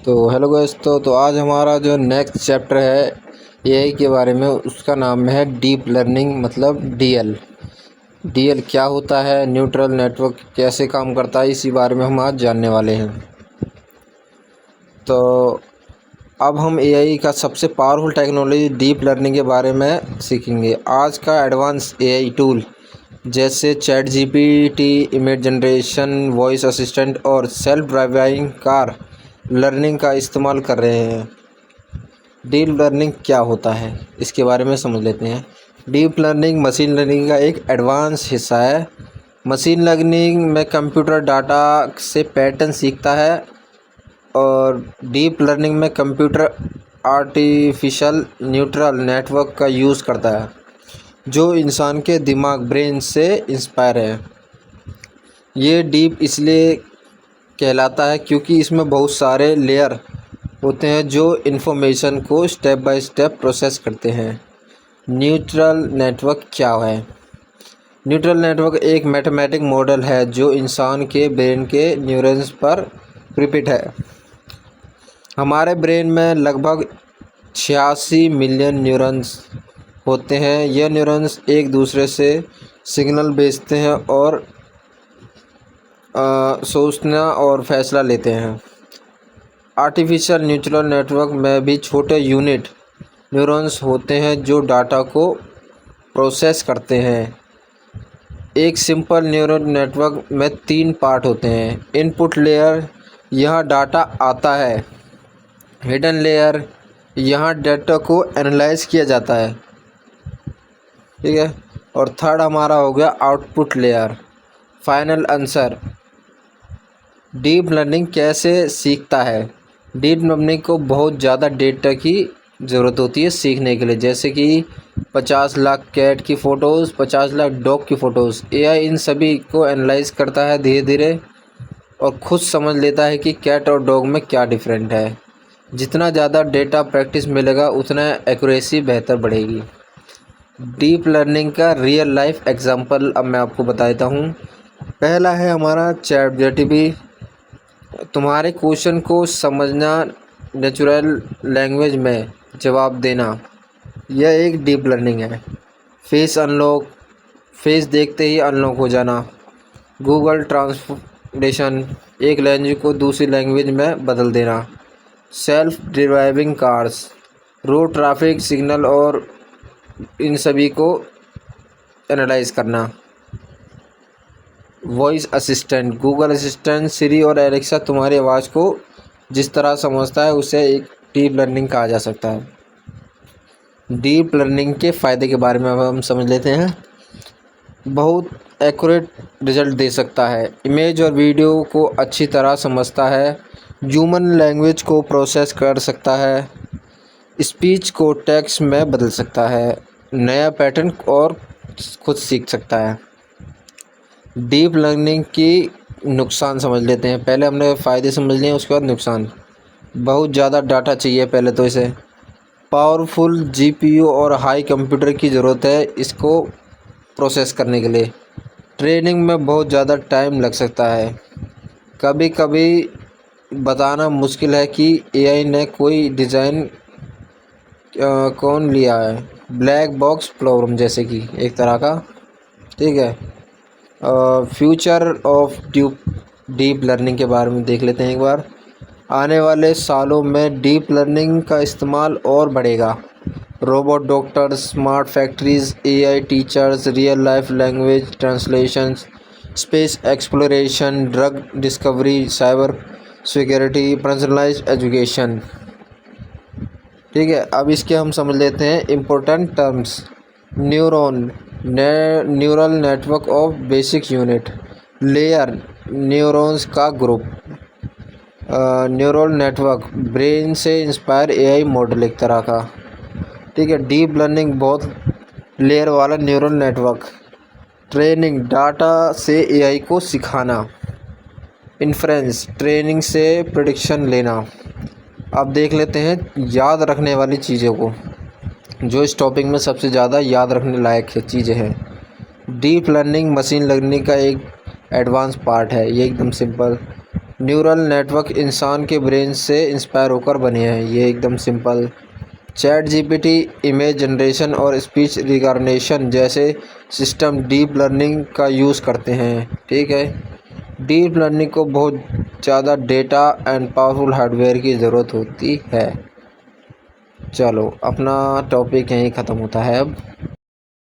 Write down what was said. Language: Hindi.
तो हेलो दोस्तों, तो आज हमारा जो नेक्स्ट चैप्टर है एआई के बारे में, उसका नाम है डीप लर्निंग मतलब डीएल। डीएल क्या होता है, न्यूरल नेटवर्क कैसे काम करता है, इसी बारे में हम आज जानने वाले हैं। तो अब हम एआई का सबसे पावरफुल टेक्नोलॉजी डीप लर्निंग के बारे में सीखेंगे। आज का एडवांस एआई टूल जैसे chat GPT, image generation, voice assistant और सेल्फ ड्राइविंग कार लर्निंग का इस्तेमाल कर रहे हैं। डीप लर्निंग क्या होता है, इसके बारे में समझ लेते हैं। डीप लर्निंग मशीन लर्निंग का एक एडवांस हिस्सा है। मशीन लर्निंग में कंप्यूटर डाटा से पैटर्न सीखता है और डीप लर्निंग में कंप्यूटर आर्टिफिशियल न्यूरल नेटवर्क का यूज़ करता है, जो इंसान के दिमाग ब्रेन से इंस्पायर है। ये डीप इसलिए कहलाता है क्योंकि इसमें बहुत सारे लेयर होते हैं जो इन्फॉर्मेशन को स्टेप बाय स्टेप प्रोसेस करते हैं। न्यूरल नेटवर्क क्या है? न्यूरल नेटवर्क एक मैथमेटिक मॉडल है जो इंसान के ब्रेन के न्यूरॉन्स पर प्रिपिट है। हमारे ब्रेन में लगभग 86 मिलियन न्यूरॉन्स होते हैं। यह न्यूरॉन्स एक दूसरे से सिग्नल भेजते हैं और सोचना और फैसला लेते हैं। आर्टिफिशियल न्यूरल नेटवर्क में भी छोटे यूनिट न्यूरॉन्स होते हैं जो डाटा को प्रोसेस करते हैं। एक सिंपल न्यूरल नेटवर्क में 3 पार्ट होते हैं। इनपुट लेयर, यहाँ डाटा आता है। हिडन लेयर, यहाँ डाटा को एनालाइज किया जाता है, ठीक है। और थर्ड हमारा हो गया output layer, final answer. Deep learning कैसे सीखता है? डीप लर्निंग को बहुत ज़्यादा डेटा की ज़रूरत होती है सीखने के लिए, जैसे कि 50 लाख कैट की फ़ोटोज़, 50 लाख डॉग की फ़ोटोज़। एआई इन सभी को एनालाइज करता है धीरे धीरे और खुद समझ लेता है कि कैट और डॉग में क्या डिफरेंट है। जितना ज़्यादा डेटा प्रैक्टिस मिलेगा उतना एक्यूरेसी बेहतर बढ़ेगी। डीप लर्निंग का रियल लाइफ एग्जांपल अब मैं आपको बता देता हूँ। पहला है हमारा चैट जीपीटी। तुम्हारे क्वेश्चन को समझना, नेचुरल लैंग्वेज में जवाब देना, यह एक डीप लर्निंग है। फेस अनलॉक, फेस देखते ही अनलॉक हो जाना। गूगल ट्रांसलेशन, एक लैंग्वेज को दूसरी लैंग्वेज में बदल देना। Self driving cars, road traffic signal और इन सभी को एनालाइज करना। वॉइस असिस्टेंट, गूगल असिस्टेंट, सिरी और एलेक्सा तुम्हारी आवाज़ को जिस तरह समझता है उसे एक डीप लर्निंग कहा जा सकता है। डीप लर्निंग के फ़ायदे के बारे में अब हम समझ लेते हैं। बहुत एक्यूरेट रिजल्ट दे सकता है। इमेज और वीडियो को अच्छी तरह समझता है। ह्यूमन लैंग्वेज को प्रोसेस कर सकता है। स्पीच को टेक्स्ट में बदल सकता है। नया पैटर्न और खुद सीख सकता है। डीप लर्निंग की नुकसान समझ लेते हैं। पहले हमने फ़ायदे समझ लिए, उसके बाद नुकसान। बहुत ज़्यादा डाटा चाहिए पहले तो इसे। पावरफुल जीपीयू और हाई कंप्यूटर की ज़रूरत है इसको प्रोसेस करने के लिए। ट्रेनिंग में बहुत ज़्यादा टाइम लग सकता है। कभी कभी बताना मुश्किल है कि एआई ने कोई डिज़ाइन कौन लिया है। ब्लैक बॉक्स प्रॉब्लम जैसे कि एक तरह का, ठीक है। फ्यूचर ऑफ डीप लर्निंग के बारे में देख लेते हैं एक बार। आने वाले सालों में डीप लर्निंग का इस्तेमाल और बढ़ेगा। Robot doctors, smart factories, AI teachers, real life language translations, space exploration, drug discovery, cyber security, personalised education, ठीक है। अब इसके हम समझ लेते हैं important terms. Neuron, neural network of basic unit. Layer, neurons का ग्रुप। न्यूरल नेटवर्क, ब्रेन से इंस्पायर एआई मॉडल एक तरह का, ठीक है। डीप लर्निंग, बहुत लेयर वाला न्यूरल नेटवर्क। ट्रेनिंग, डाटा से एआई को सिखाना। इन्फ्रेंस, ट्रेनिंग से प्रेडिक्शन लेना। अब देख लेते हैं याद रखने वाली चीज़ों को, जो इस टॉपिक में सबसे ज़्यादा याद रखने लायक चीज़ें हैं। डीप लर्निंग मशीन लर्निंग का एक एडवांस पार्ट है, ये एकदम सिंपल। न्यूरल नेटवर्क इंसान के ब्रेन से इंस्पायर होकर बने हैं, ये एकदम simple. Chat GPT, image generation और स्पीच रिकॉग्निशन जैसे सिस्टम डीप लर्निंग का यूज़ करते हैं। ठीक है, डीप लर्निंग को बहुत ज़्यादा डेटा एंड पावरफुल हार्डवेयर की ज़रूरत होती है। चलो, अपना टॉपिक यहीं ख़त्म होता है अब।